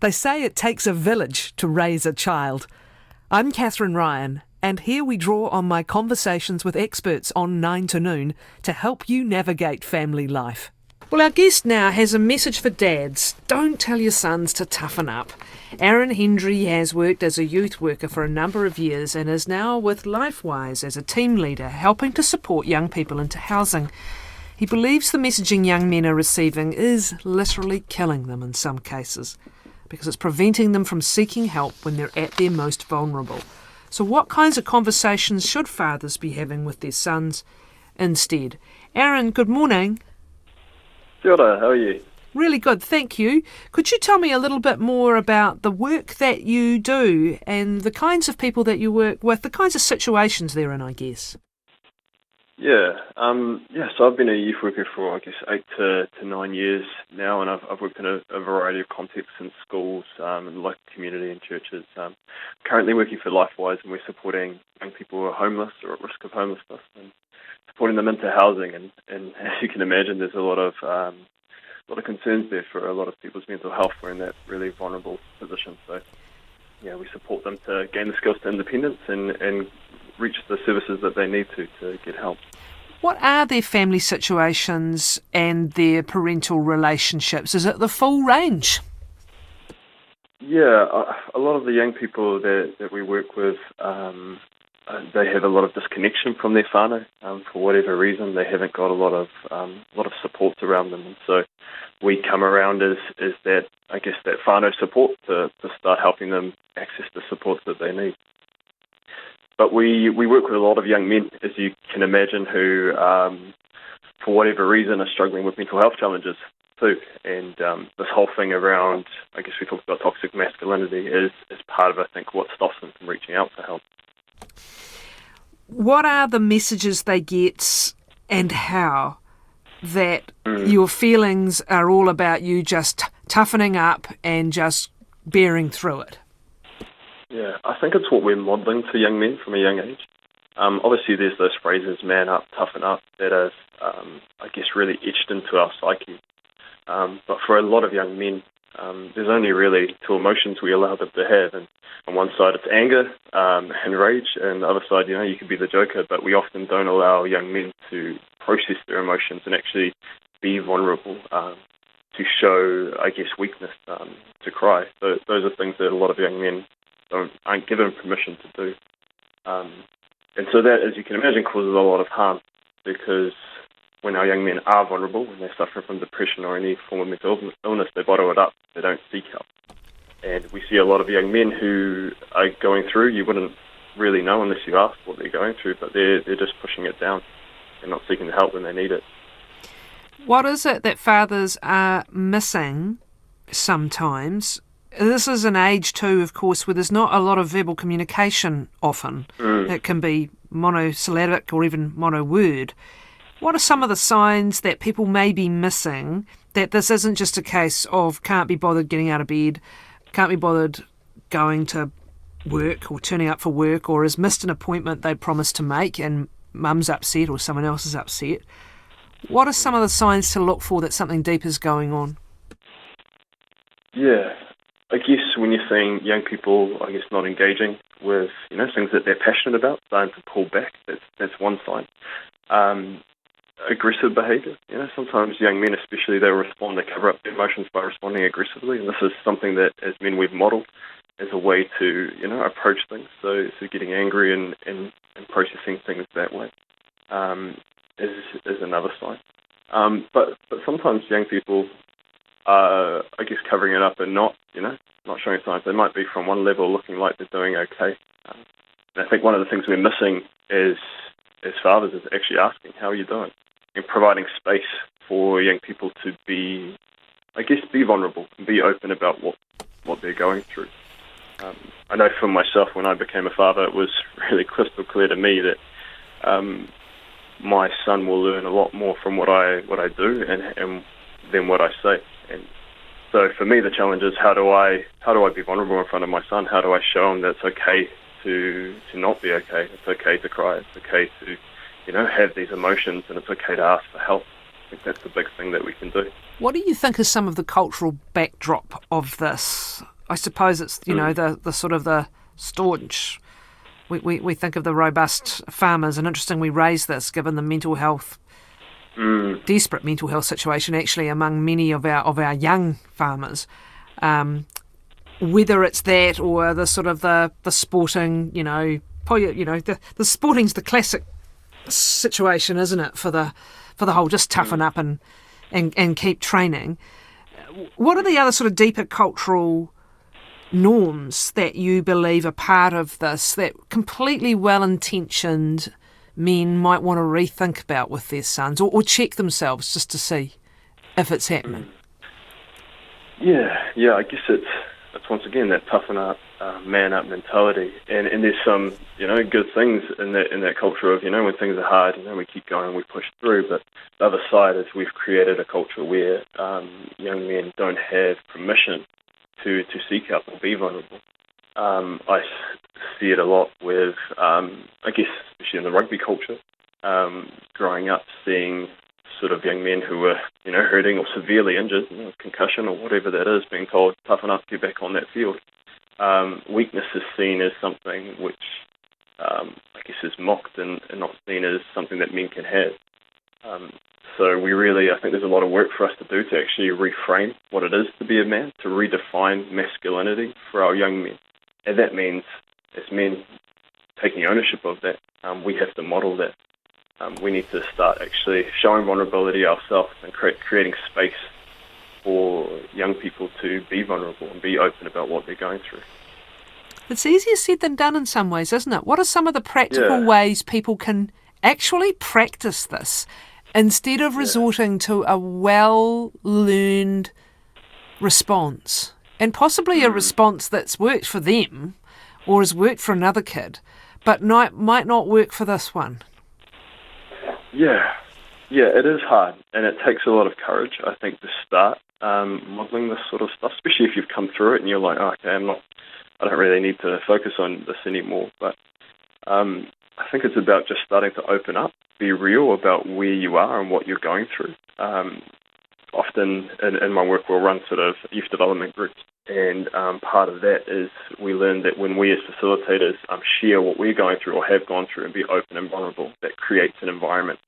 They say it takes a village to raise a child. I'm Catherine Ryan, and here we draw on my conversations with experts on 9 to Noon to help you navigate family life. Well, our guest now has a message for dads. Don't tell your sons to toughen up. Hendry has worked as a youth worker for a number of years and is now with LifeWise as a team leader, helping to support young people into housing. He believes the messaging young men are receiving is literally killing them in some cases, because it's preventing them from seeking help when they're at their most vulnerable. So what kinds of conversations should fathers be having with their sons instead? Aaron, good morning. Kia ora, how are you? Really good, thank you. Could you tell me a little bit more about the work that you do and the kinds of people that you work with, the kinds of situations they're in, I guess? So I've been a youth worker for, 8 to 9 years now, and I've worked in a variety of contexts in schools, in the local community and churches. Currently working for LifeWise, and we're supporting young people who are homeless or at risk of homelessness and supporting them into housing. And as you can imagine, there's a lot of concerns there for a lot of people's mental health. We're in that really vulnerable position. So, we support them to gain the skills to independence and reach the services that they need to get help. What are their family situations and their parental relationships? Is it the full range? Yeah, a lot of the young people that we work with, they have a lot of disconnection from their whānau. For whatever reason, they haven't got a lot of supports around them, and so we come around as that whānau support to start helping them access the supports that they need. But we work with a lot of young men, as you can imagine, who, for whatever reason, are struggling with mental health challenges too. And this whole thing around, we talk about toxic masculinity, is part of, I think, what stops them from reaching out for help. What are the messages they get and how that your feelings are all about you just toughening up and just bearing through it? Yeah, I think it's what we're modelling to young men from a young age. Obviously, there's those phrases, man up, toughen up, that is, really etched into our psyche. But for a lot of young men, there's only really two emotions we allow them to have. And on one side, it's anger and rage, and on the other side, you could be the joker, but we often don't allow young men to process their emotions and actually be vulnerable, to show, weakness, to cry. So those are things that a lot of young men aren't given permission to do. And so that, as you can imagine, causes a lot of harm, because when our young men are vulnerable, when they're suffering from depression or any form of mental illness, they bottle it up, they don't seek help. And we see a lot of young men who are going through, you wouldn't really know unless you ask what they're going through, but they're just pushing it down and not seeking the help when they need it. What is it that fathers are missing sometimes? This is an age too, of course, where there's not a lot of verbal communication often. It can be monosyllabic or even mono-word. What are some of the signs that people may be missing, that this isn't just a case of can't be bothered getting out of bed, can't be bothered going to work or turning up for work, or has missed an appointment they'd promised to make and mum's upset or someone else is upset? What are some of the signs to look for that something deep is going on? Yeah, I guess when you're seeing young people, not engaging with, things that they're passionate about, starting to pull back, that's one sign. Aggressive behaviour, sometimes young men especially, they respond, they cover up their emotions by responding aggressively, and this is something that as men we've modelled as a way to, approach things, so getting angry and processing things that way is another sign. But sometimes young people are, covering it up and not showing signs. They might be from one level looking like they're doing okay. And I think one of the things we're missing as fathers is actually asking, how are you doing? And providing space for young people to be vulnerable and be open about what they're going through. I know for myself, when I became a father, it was really crystal clear to me that my son will learn a lot more from what I do and than what I say. And so for me, the challenge is how do I be vulnerable in front of my son? How do I show him that it's okay to not be okay? It's okay to cry. It's okay to have these emotions, and it's okay to ask for help. think that's the big thing that we can do. What do you think is some of the cultural backdrop of this? I suppose it's, the sort of the staunch. We think of the robust farmers, and interesting we raise this given the mental health, desperate mental health situation actually among many of our young farmers. Whether it's that or the sort of the sporting, the sporting's the classic situation, isn't it, for the whole just toughen up and keep training. What are the other sort of deeper cultural norms that you believe are part of this that completely well-intentioned men might want to rethink about with their sons or check themselves just to see if it's happening? Yeah, I guess it's once again that toughen up, man up mentality, and there's some good things in that culture of when things are hard, we keep going, we push through. But the other side is we've created a culture where young men don't have permission to seek help or be vulnerable. I see it a lot with I guess especially in the rugby culture, growing up seeing sort of young men who were, hurting or severely injured, concussion or whatever that is, being told, toughen up, get back on that field. Weakness is seen as something which I guess is mocked and not seen as something that men can have. So I think there's a lot of work for us to do to actually reframe what it is to be a man, to redefine masculinity for our young men. And that means, as men, taking ownership of that. We have to model that. We need to start actually showing vulnerability ourselves and creating space for young people to be vulnerable and be open about what they're going through. It's easier said than done in some ways, isn't it? What are some of the practical ways people can actually practice this instead of resorting to a well-learned response, and possibly a response that's worked for them or has worked for another kid, but might not work for this one? Yeah, it is hard, and it takes a lot of courage, I think, to start modelling this sort of stuff, especially if you've come through it and you're like, okay, I don't really need to focus on this anymore. But I think it's about just starting to open up, be real about where you are and what you're going through. Often in my work, we'll run sort of youth development groups, and part of that is we learn that when we as facilitators share what we're going through or have gone through and be open and vulnerable, that creates an environment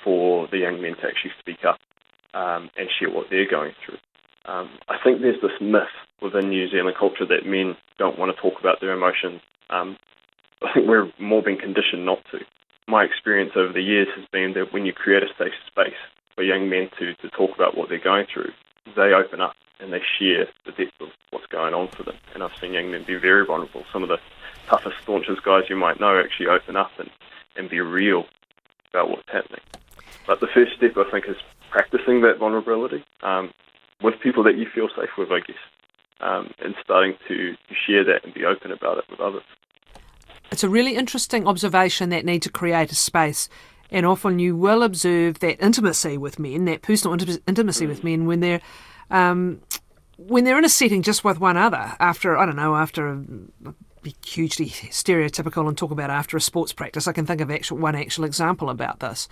for the young men to actually speak up and share what they're going through. I think there's this myth within New Zealand culture that men don't want to talk about their emotions. I think we're more being conditioned not to. My experience over the years has been that when you create a safe space for young men to talk about what they're going through, they open up and they share the depth of what's going on for them. And I've seen young men be very vulnerable. Some of the toughest, staunchest guys you might know actually open up and be real about what's happening. But the first step, I think, is practicing that vulnerability with people that you feel safe with, I guess, and starting to share that and be open about it with others. It's a really interesting observation, that need to create a space. And often you will observe that intimacy with men, that personal intimacy with men, when they're in a setting just with one other, after be hugely stereotypical and talk about after a sports practice. I can think of one actual example about this.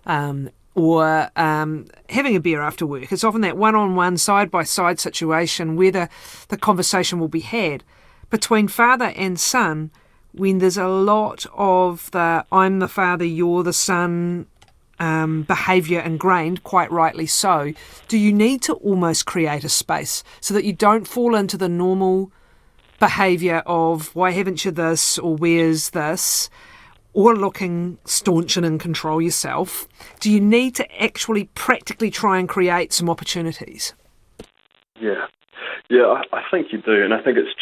Or having a beer after work. It's often that one-on-one, side-by-side situation where the conversation will be had between father and son, when there's a lot of the I'm the father, you're the son behaviour ingrained, quite rightly so. Do you need to almost create a space so that you don't fall into the normal behaviour of why haven't you this or where's this, or looking staunch and in control yourself? Do you need to actually practically try and create some opportunities? Yeah, I think you do, and I think it's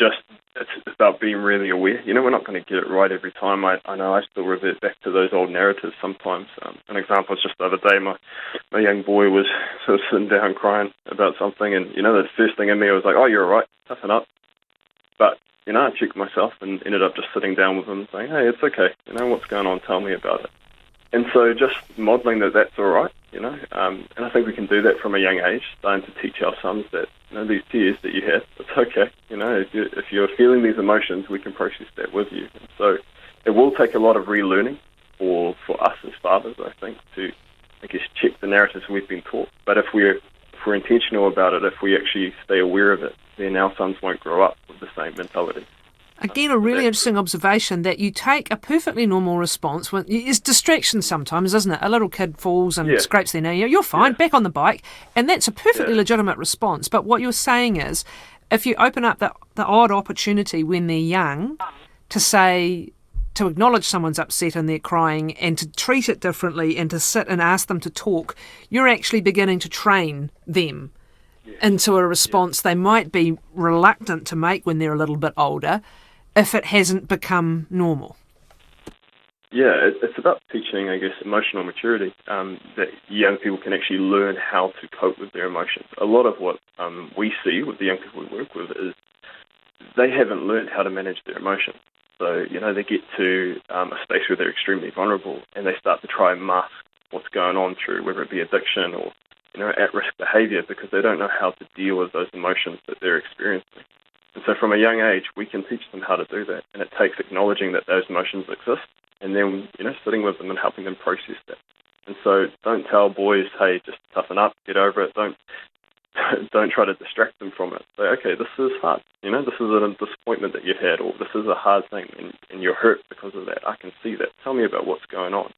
about being really aware. We're not going to get it right every time. I know I still revert back to those old narratives sometimes. An example was just the other day, my young boy was sort of sitting down crying about something, and the first thing in me was like, oh, you're all right, toughen up. But I checked myself and ended up just sitting down with him and saying, hey, it's okay, what's going on, tell me about it. And so just modelling that that's all right, and I think we can do that from a young age, starting to teach our sons that, these tears that you have, it's okay. If you're feeling these emotions, we can process that with you. And so it will take a lot of relearning for us as fathers, I think, to, check the narratives we've been taught. But if we're intentional about it, if we actually stay aware of it, then our sons won't grow up with the same mentality. Again, a really interesting observation that you take a perfectly normal response. When it's distraction sometimes, isn't it? A little kid falls and scrapes their knee. You're fine, back on the bike. And that's a perfectly legitimate response. But what you're saying is, if you open up the odd opportunity when they're young to acknowledge someone's upset and they're crying and to treat it differently and to sit and ask them to talk, you're actually beginning to train them into a response they might be reluctant to make when they're a little bit older if it hasn't become normal. Yeah, it's about teaching, I guess, emotional maturity, that young people can actually learn how to cope with their emotions. A lot of what we see with the young people we work with is they haven't learned how to manage their emotions. So, they get to a space where they're extremely vulnerable and they start to try and mask what's going on through, whether it be addiction or, at-risk behaviour, because they don't know how to deal with those emotions that they're experiencing. And so from a young age, we can teach them how to do that. And it takes acknowledging that those emotions exist and then, sitting with them and helping them process that. And so don't tell boys, hey, just toughen up, get over it. Don't try to distract them from it. Say, okay, this is hard. This is a disappointment that you've had, or this is a hard thing, and you're hurt because of that. I can see that. Tell me about what's going on.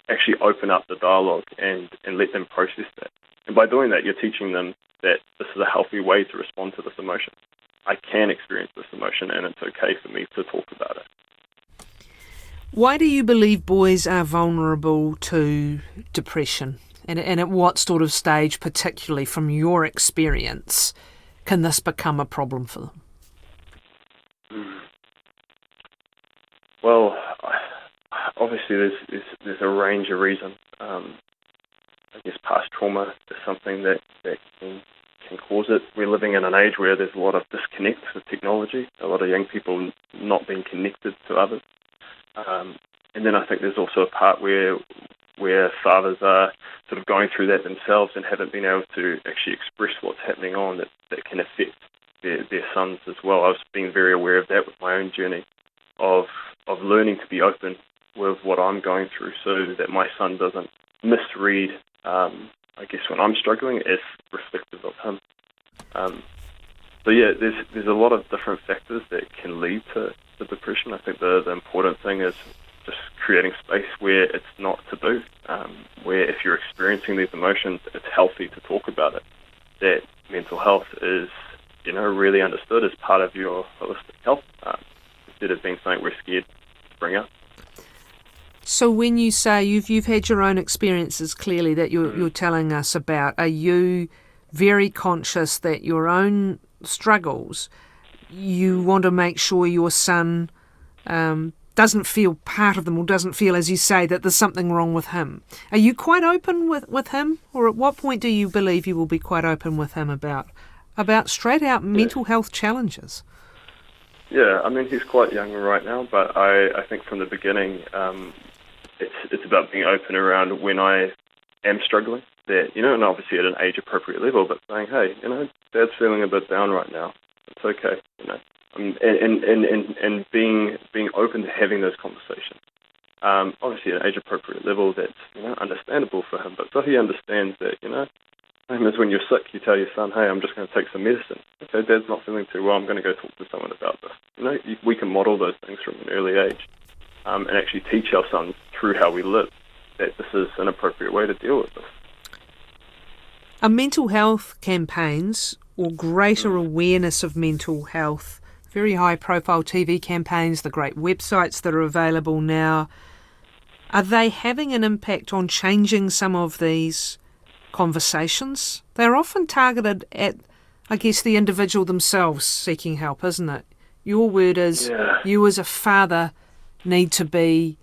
Actually open up the dialogue and let them process that. And by doing that, you're teaching them that this is a healthy way to respond to this emotion. I can experience this emotion, and it's okay for me to talk about it. Why do you believe boys are vulnerable to depression? And at what sort of stage, particularly from your experience, can this become a problem for them? Well, obviously there's a range of reasons. I guess past trauma is something that can cause it. We're living in an age where there's a lot of disconnect with technology, a lot of young people not being connected to others. And then I think there's also a part where fathers are sort of going through that themselves and haven't been able to actually express what's happening on that can affect their sons as well. I've been very aware of that with my own journey of learning to be open with what I'm going through so that my son doesn't misread, I guess, when I'm struggling as reflective of him. So yeah, there's a lot of different factors that can lead to depression. I think the important thing is just creating space where it's not taboo, where if you're experiencing these emotions, it's healthy to talk about it. That mental health is, really understood as part of your holistic health, instead of being something we're scared to bring up. So when you say you've had your own experiences clearly that you're telling us about, are you very conscious that your own struggles, you want to make sure your son doesn't feel part of them, or doesn't feel, as you say, that there's something wrong with him? Are you quite open with him? Or at what point do you believe you will be quite open with him about straight out mental health challenges? Yeah, I mean, he's quite young right now, but I think from the beginning, it's about being open around when I am struggling, that, and obviously at an age-appropriate level, but saying, hey, Dad's feeling a bit down right now. It's okay, and being open to having those conversations. Obviously at an age-appropriate level, that's, understandable for him, but so he understands that, same as when you're sick, you tell your son, hey, I'm just going to take some medicine. Okay, Dad's not feeling too well, I'm going to go talk to someone about this. We can model those things from an early age, and actually teach our sons through how we live that this is an appropriate way to deal with this. Are mental health campaigns or greater awareness of mental health, very high-profile TV campaigns, the great websites that are available now, are they having an impact on changing some of these conversations? They're often targeted at, I guess, the individual themselves seeking help, isn't it? Your word is you as a father need to be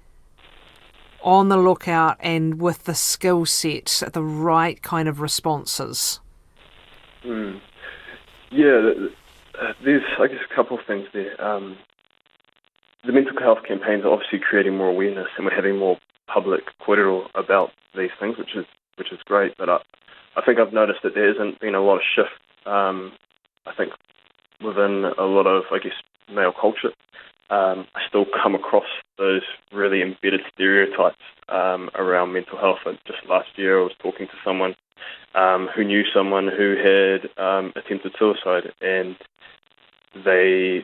on the lookout and with the skill set, the right kind of responses. Yeah, there's, I guess, a couple of things there. The mental health campaigns are obviously creating more awareness, and we're having more public kōrero about these things, which is great. But I think I've noticed that there hasn't been a lot of shift. I think within a lot of, I guess, male culture, I still come across those really embedded stereotypes around mental health. And just last year I was talking to someone who knew someone who had attempted suicide, and they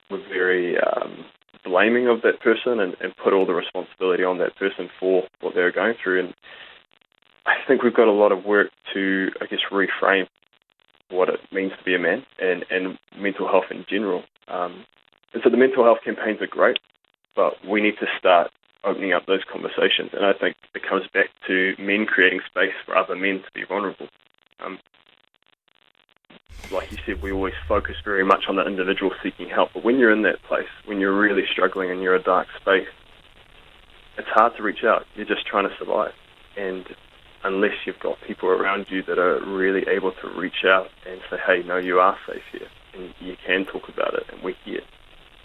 were very blaming of that person and put all the responsibility on that person for what they were going through. And I think we've got a lot of work to, I guess, reframe what it means to be a man and mental health in general. And so the mental health campaigns are great, but we need to start opening up those conversations. And I think it comes back to men creating space for other men to be vulnerable. Like you said, we always focus very much on the individual seeking help. But when you're in that place, when you're really struggling and you're a dark space, it's hard to reach out. You're just trying to survive. And unless you've got people around you that are really able to reach out and say, hey, no, you are safe here, and you can talk about it, and we're here,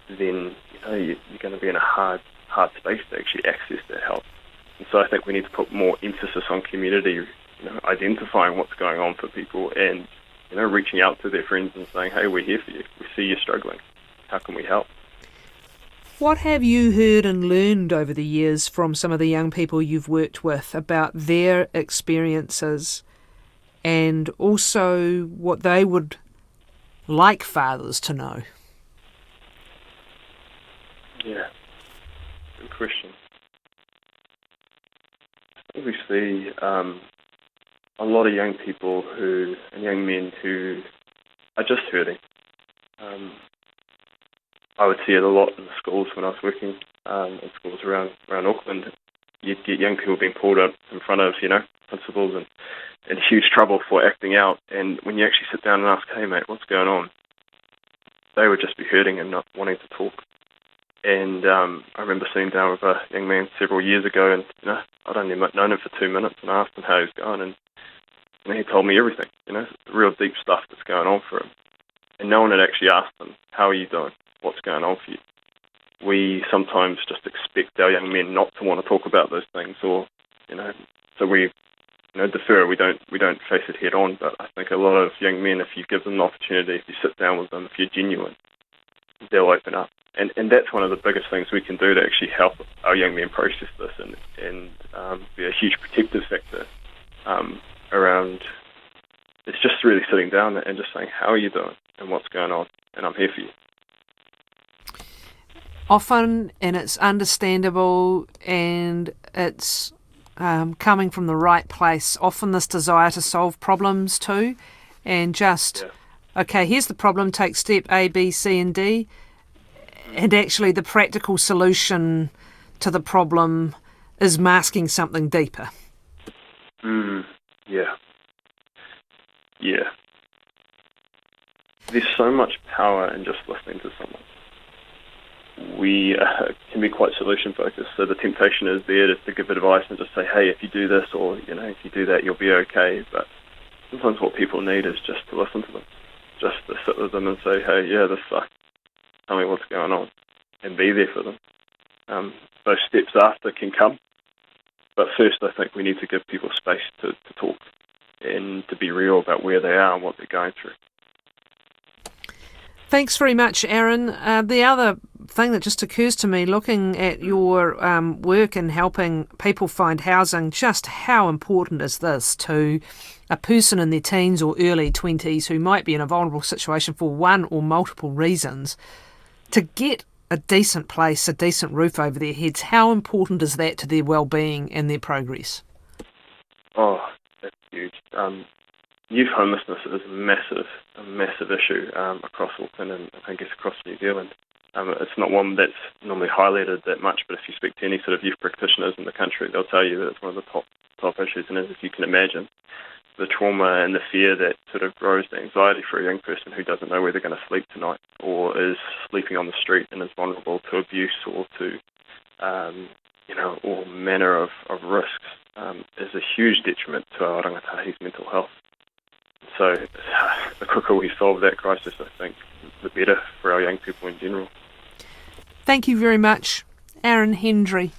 then you're going to be in a hard space to actually access that help. And so I think we need to put more emphasis on community, identifying what's going on for people and, reaching out to their friends and saying, hey, we're here for you. We see you struggling. How can we help? What have you heard and learned over the years from some of the young people you've worked with about their experiences and also what they would like fathers to know? Yeah, good question. I think we see a lot of young people and young men who are just hurting. I would see it a lot in the schools when I was working in schools around Auckland. You'd get young people being pulled up in front of, principals and in huge trouble for acting out. And when you actually sit down and ask, hey, mate, what's going on? They would just be hurting and not wanting to talk. And I remember sitting down with a young man several years ago, and I'd only known him for 2 minutes, and I asked him how he was going, and he told me everything, real deep stuff that's going on for him. And no one had actually asked him, how are you doing? What's going on for you? We sometimes just expect our young men not to want to talk about those things, or so we defer. We don't face it head on. But I think a lot of young men, if you give them an opportunity, if you sit down with them, if you're genuine, they'll open up. And that's one of the biggest things we can do to actually help our young men process this and be a huge protective factor around. It's just really sitting down and just saying, how are you doing and what's going on? And I'm here for you. Often, and it's understandable, and it's coming from the right place, often this desire to solve problems too, and just, okay, here's the problem, take step A, B, C and D, and actually the practical solution to the problem is masking something deeper. Yeah. There's so much power in just listening to someone. We can be quite solution focused, so the temptation is there to give advice and just say, hey, if you do this or if you do that, you'll be okay. But sometimes what people need is just to listen to them, just to sit with them and say, hey, yeah, this sucks. Tell me what's going on, and be there for them. Those steps after can come, but first I think we need to give people space to talk and to be real about where they are and what they're going through. Thanks very much, Aaron. The other thing that just occurs to me, looking at your work in helping people find housing, just how important is this to a person in their teens or early 20s who might be in a vulnerable situation for one or multiple reasons, to get a decent place, a decent roof over their heads? How important is that to their well-being and their progress? Oh, that's huge. Youth homelessness is a massive issue across Auckland and I guess across New Zealand. It's not one that's normally highlighted that much, but if you speak to any sort of youth practitioners in the country, they'll tell you that it's one of the top issues. And as you can imagine, the trauma and the fear that sort of grows the anxiety for a young person who doesn't know where they're going to sleep tonight, or is sleeping on the street and is vulnerable to abuse or to, all manner of risks, is a huge detriment to our rangatahi's mental health. So the quicker we solve that crisis, I think, the better for our young people in general. Thank you very much, Aaron Hendry.